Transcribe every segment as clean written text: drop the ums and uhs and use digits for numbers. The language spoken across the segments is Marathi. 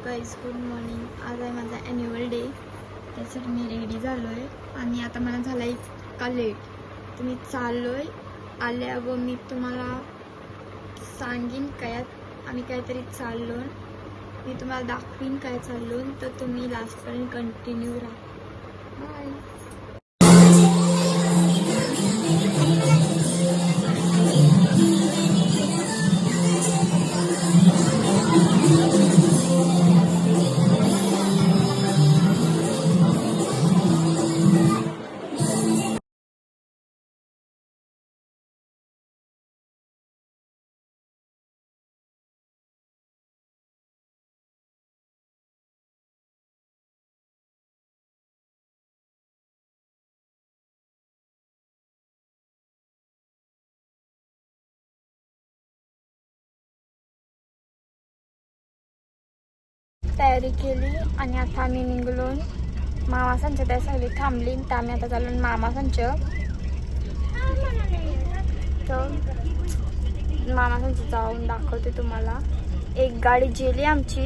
Guys good morning. आज आहे माझा ॲन्युअल डे, त्यासाठी मी रेडी झालो आहे आणि आता मला झाला इतका लेट. तर मी चाललो आहे. आल्यावर मी तुम्हाला सांगीन काय आम्ही काहीतरी चाललो, मी तुम्हाला दाखवीन काय चाललो, तर तुम्ही लास्टपर्यंत कंटिन्यू राहा. बाय. तयारी केली आणि आता आम्ही निघलो. मामा संच त्यासाठी थांबली, तर आम्ही आता चाललो मामा संच. तर मामा संच जाऊन दाखवते तुम्हाला. एक गाडी गेली आमची,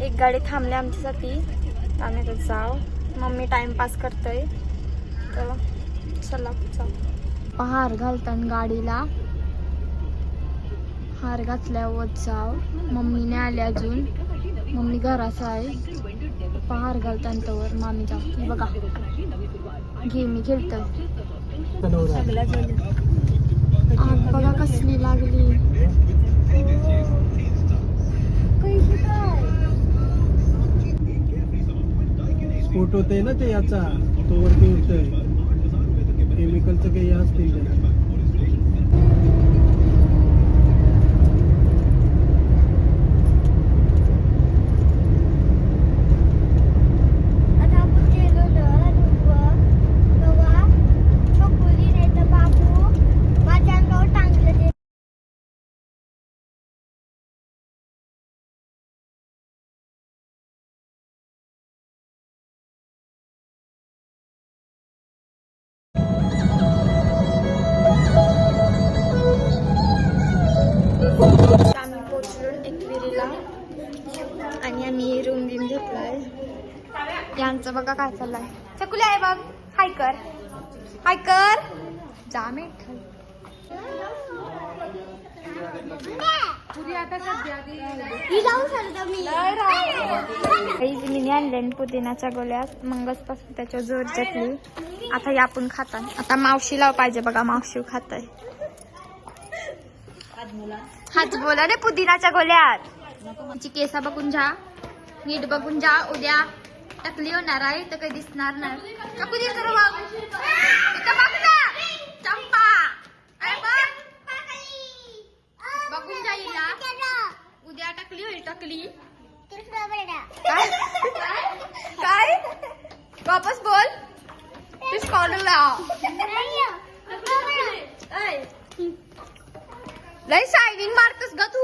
एक गाडी थांबली आमच्यासाठी. आम्ही आता जाऊ. मम्मी टाइमपास करतोय, तर चला जाऊ. हार घालतात गाडीला, हार घातल्यावर जाऊ. मम्मीने आले अजून, मम्मी घराच आहे. पहार घालतांतवर मामी जाऊ. बघा गेमी खेळतोय. आग बघा कसली लागली. स्फोट होतोय ना ते याचा, तो वरती उठतोय. केमिकलचं काही असतील ते. आम्ही पोचलो एकविरीला आणि आम्ही रूम बिम घेतलाय. यांचं बघा काय चाललंय. चकुले आहे बघ, हाय कर, हाय कर. जा मिठ. मी आणले पुदिनाच्या गोळ्यात, मंगसपासून त्याच्या जोर चटली. आता या आपण खाता. आता मावशीला पाहिजे बघा, मावशी खाताय. हाच बोला रे, पुदिनाच्या गोळ्यात. तिची केसा बघून जा, नीट बघून जा. उद्या टकली होणार आहे तर काही दिसणार नाही. चंपा बघून जाईल. उद्या टकली होईल. टकली काय वापस बोल. तू स्कॉलरला लय शायनिंग मारतस ग तू.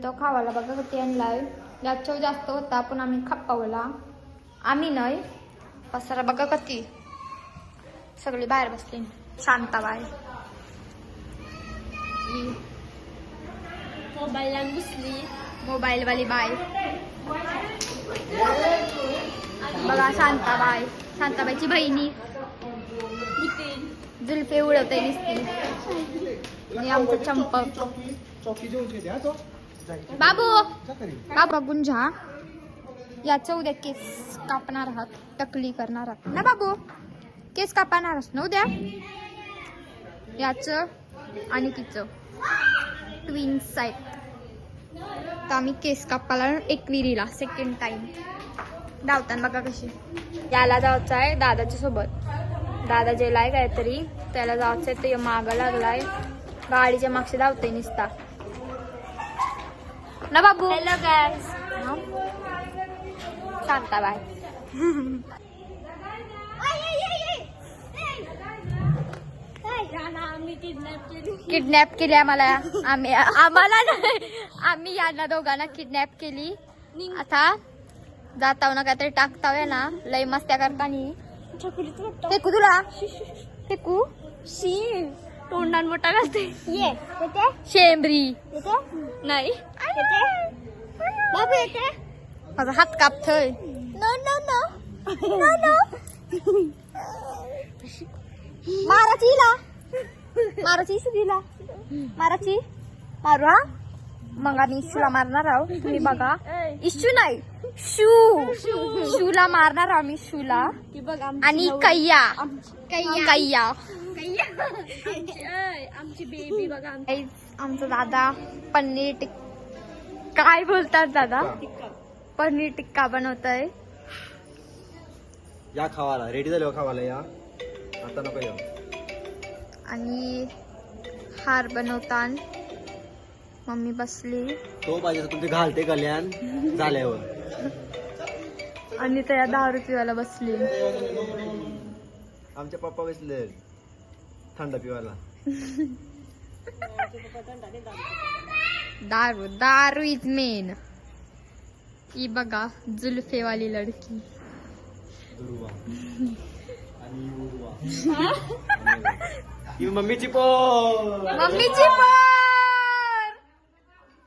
तो खावाला बघा किती आणलाय. यात चव जास्त होता पण आम्ही खपावला. आम्ही नाही, पसारा बघा किती. सगळी बाहेर बसली. शांताबाई मोबाईलला घुसली, मोबाईल वाली बाय. बघा शांताबाई, शांताबाईची बहिणी जुल्फे उडवते दिसते. आणि आमचं चंपक बाबू. बाबू बघून जा. याचं उद्या केस कापणार आहात, टकली करणार आहात ना बाबू. केस कापणार आहात ना उद्या. याचं आणि तिचं ट्विन्स आहेत. तर आम्ही केस कापायला एकविरीला सेकंड टाइम धावताना बघा कशी. याला जायचं आहे दादाच्या सोबत. दादा जेलाय काहीतरी, त्याला जायचंय. ते मागं लागलाय, गाडीच्या मागशी धावतोय निसता ना बाबू. हॅलो गाईस. शांताबाई किडनॅप केली आम्हाला. आम्हाला नाही, आम्ही यांना दोघांना किडनॅप केली. आता जाताव ना काहीतरी टाकताव ना, लय मस्त्या करतानी. फेकू तुला, फेकू. तोंडान मोठा घालते शेंबरी नाही माझा हात कापतोय माराची मारू हा मग आम्ही इशूला मारणार आहोत तुम्ही बघा इशू नाही शूला मारणार आम्ही शूला आणि कैया आमची बेबी बघा आमचा दादा पनीर काय बोलतात दादा पनीर टिक्का बनवतोय या खावाला रेडी झाले खावाला या आता नको या आणि हार बनवतान मम्मी बसली तो पाहिजे तुमचे घालते कल्याण झाल्यावर आणि त्या 10 रुपयाला बसली आमचे पप्पा बसले थंड पिवायला दारू इज मेन ही बघा जुल्फेवाली लडकी दुर्वा आणि मम्मीची पोर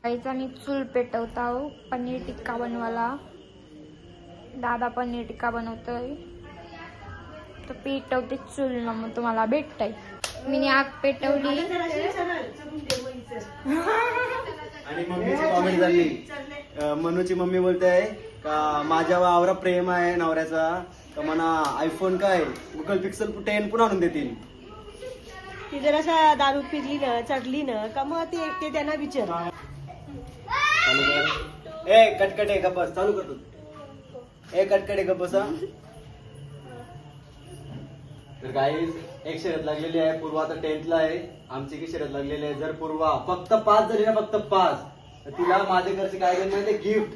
आईचा मी चूल पेटवता पनीर टिक्का बनवायला दादा पनीर टिक्का बनवतोय तर पेटवते चूल ना मग तुम्हाला भेटतंय मी आग पेटवली आणि मम्मीची कॉमेडी झाली मनूची मम्मी बोलते का माझ्या वावरा प्रेम आहे नवऱ्याचा तर मला आयफोन काय गुगल पिक्सल 10 पण आणून देतील ती जरा दारू पिरली ना चढली ना का मग ते त्यांना विचार चालू कर ए कटकट आहे गप्पस चालू करतो ए कटकट आहे गप्पस तर गाईज एक शर्यत लागलेली आहे पूर्वा आता 10th ला आहे आमची की शर्यत लागलेली आहे जर पूर्वा फक्त 5 झाली ना फक्त 5 तर तिला माझ्या घरचे काय देणार ते गिफ्ट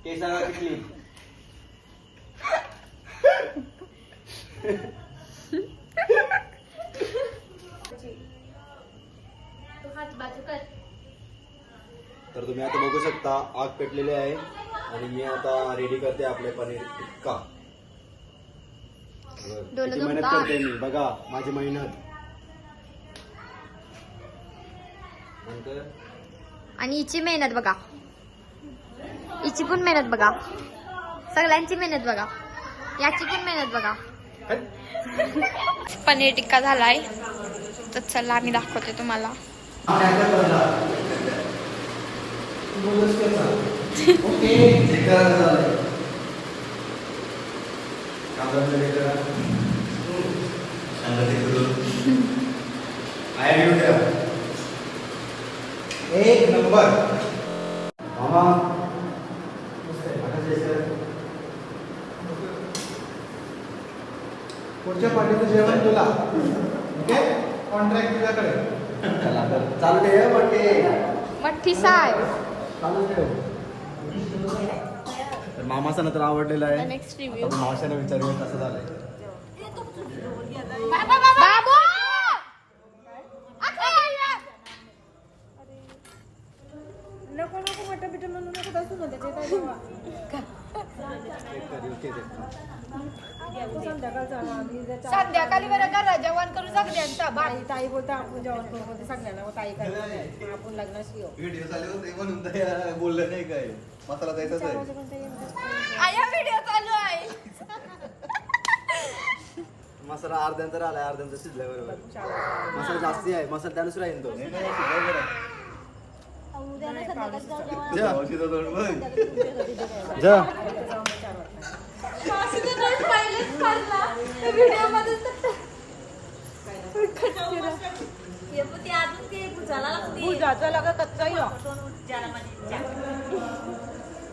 केसाची क्लिप तर तुम्ही आता बघू शकता आग पेटलेली आहे आणि मी आता रेडी करते आपले पनीर टिक्का किती मेहनत करते मी बघा माझी मेहनत नंतर आणि हिची मेहनत बघा हिची पण मेहनत बघा सगळ्यांची मेहनत बघा याची पण मेहनत बघा पनीर टिक्का झालाय तर चला आम्ही दाखवते तुम्हाला एक नंबर मामा पुढच्या पार्टीचं जेवण तुला ओके कॉन्ट्रॅक्ट तुझ्याकडे चालू ठेव पट्टी मठ्ठी साय चालू ठेव तर मामाचं तर आवडलेलं आहे नेक्स्ट रिव्ह्यू आपण मावशाने विचारूया कसं झालंय बाबू नको नको मटण बिटन म्हणू नको तसं म्हणते ते काय तेव्हा. संध्याकाळचं आम्ही जर संध्याकाळी बरं करा जेवण करू सगळ्यांचा ताई बोलता आपण जेवण करू बोलते सगळ्यांना मग ताई काय आपण लग्नाशी येऊ व्हिडिओ चालू होते म्हणून बोललं नाही काय मसाला द्यायचाच आहे आया व्हिडिओ चालू आहे मसाला अर्ध्यांचा आलाय अर्ध्यांचा शिजलाय बरोबर मसाला जास्ती आहे मसाला त्यानुसार राहील तो जा भुजाचा लागा कच्चा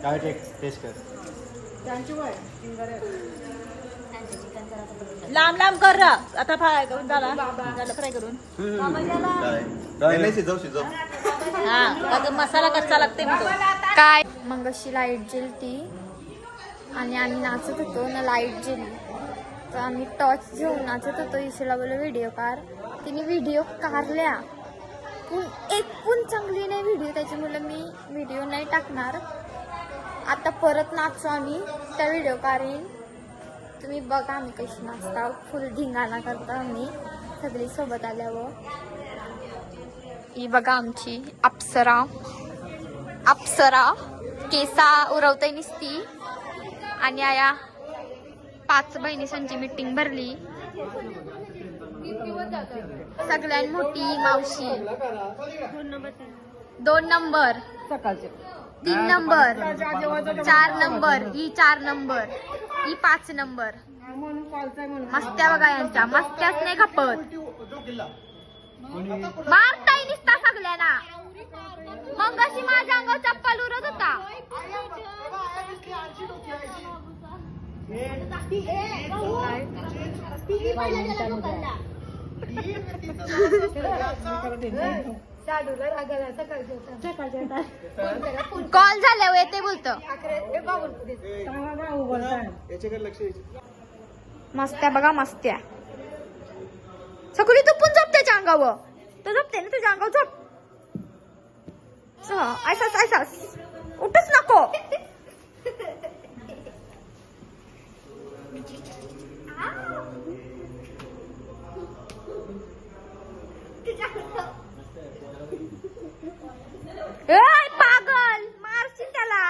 काय टेस्ट कर त्यांची वय लांब लांब कर रा आता फ्राय करून झाला फ्राय करून शिजव हा अगं मसाला कच्चा लागते काय मग अशी लाईट गेलती आणि आम्ही नाचत होतो ना लाईट गेली तर आम्ही टॉर्च घेऊन नाचत होतो इशूला बोललो व्हिडिओ काढ तिने व्हिडिओ काढल्या पण एक पण चांगली नाही व्हिडिओ त्याच्यामुळे मी व्हिडिओ नाही टाकणार आता परत नाचतो आम्ही त्या व्हिडिओ काढीन तुम्ही बघा आम्ही कशी नाचता फुल धिंगाणा करता आम्ही सगळी सोबत आल्यावर ही बघा आमची अप्सरा केसा उरवताय निसती आणि आया 5 बहिणींची मीटिंग भरली. सगळ्यात मोठी मावशी 2 नंबर, 3 नंबर, 4 नंबर, ही 4 नंबर, ही 5 नंबर. मस्त्या बघा यांच्या, मस्त्याच नाही खपत. मारताय निसता सगळ्यांना. मग अशी माझ्या अंगावर चप्पल उरत होता. कॉल झाल्यावर येते बोलतो. मस्त्या बघा मस्त्या. सगळी तू पण झोप त्याच्या अंगावर. तो झोपते ना तुझ्या अंगावर झोप. ऐसाच उठच नको. पागल मारशील त्याला.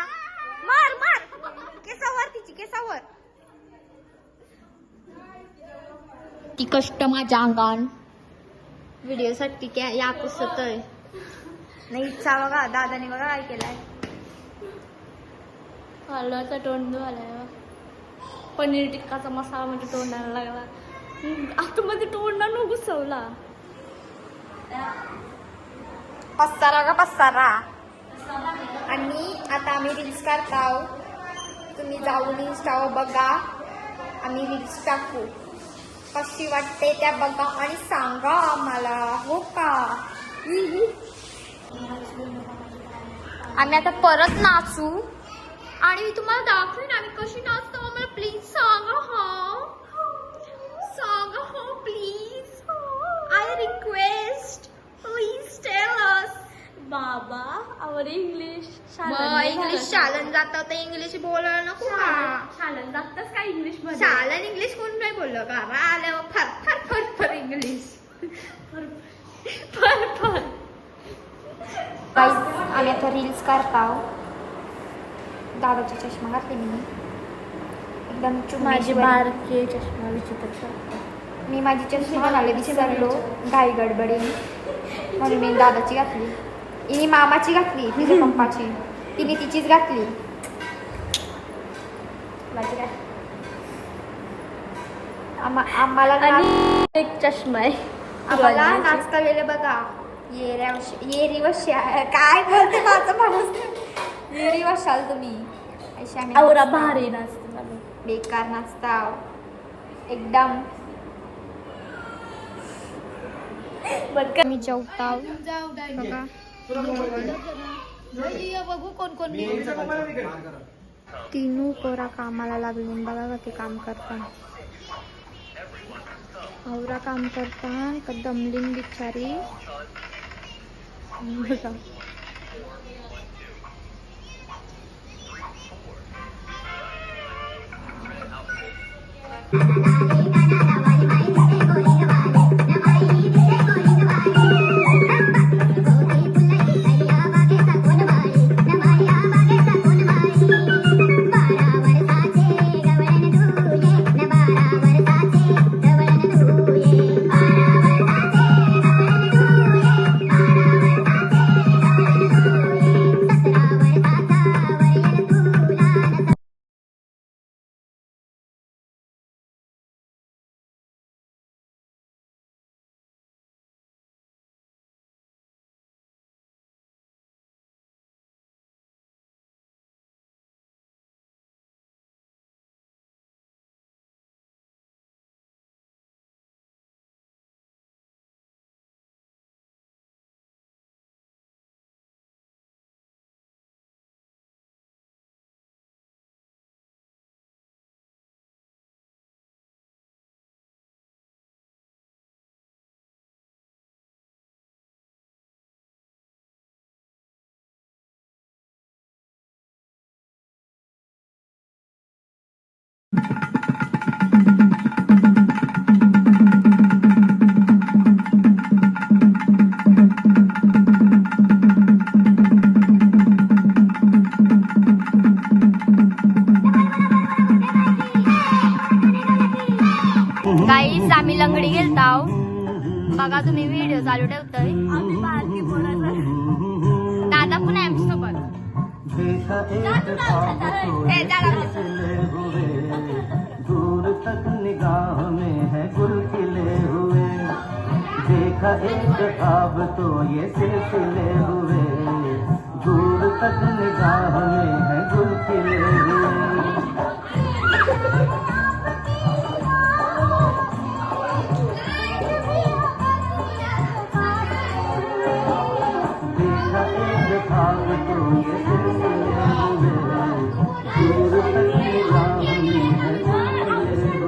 मार केसावर, तिची केसावर. ती कष्ट माझ्या अंगान व्हिडिओ साठी क्या या पुसतय नाही. इच्छा बघा दादाने बघा काय केलाय. हलवाचा तोंड झालाय. पनीर टिक्काचा मसाला म्हणजे तोंडाला लागला. आतमध्ये तोंडानं घुसवला. पसारा. आणि आता आम्ही रील्स करताव. तुम्ही जाऊन इंस्टावर बघा. आम्ही रील्स टाकू. कशी वाटते त्या बघा आणि सांगा आम्हाला. हो का. आम्ही आता परत नाचू आणि मी तुम्हाला दाखवेन आम्ही कशी नाचतो. आम्हाला प्लीज सांगा. Please. I request. Please tell us. बाबा आवर इंग्लिश इंग्लिश शालन जातं तर इंग्लिश बोलायला नको का. शाळेत जातच काय इंग्लिश मध्ये. शालन इंग्लिश कोण नाही बोललं का. आल्यावर फर इंग्लिश. आम्ही आता रील्स करताव. दादाचा चष्मा घातले मी एकदम. माझी बारकी चष्मा विचित्र. मी माझी चष्मा घालायला विसरलो घाई गडबडीने म्हणून मी दादाची घातली. हिने मामाची घातली तिच्या पप्पाची. तिने तिचीच घातली. आम्हाला एक चष्मा आहे. आम्हाला नाचता वेळे बघा. येरी वश्या काय बोलते माझं माणूस. येरी वशाल तुम्ही. अशी आम्ही आवरा नाचताव. भारी नाचते. बेकार नाचताव एकदम. मी जेवताव बघा. तीनू पोरा कामाला लागली बघा का ते काम करता. आवरा काम करता का दमलीन बिचारी. तिकडे गेलताव बघा तुम्ही व्हिडिओ चालू ठेवतोय दादा पण आहे आमच्यासोबत दूर तक निगाह में है गुल खिले हुए देखा एक ख्वाब तो ये सिलसिले हुए दूर तक निगाह में है गुल खिले हुए देखा एक ख्वाब तो ये सिलसिले हुए दूर तक निगाह में है गुल खिले हुए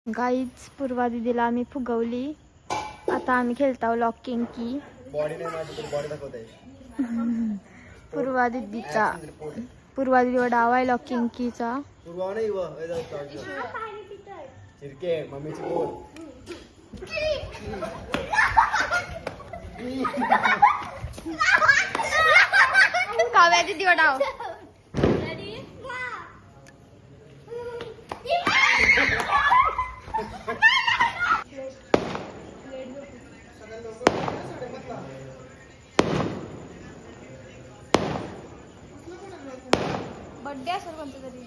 गाईच पूर्वा दिदीला आम्ही फुगवली. आता आम्ही खेळताव लॉकिंग की. पूर्वा दिदीवर डाव आहे लॉकिंग कीचा. काव्या दिदीवर डाव बर्थडे असेल कोणता तरी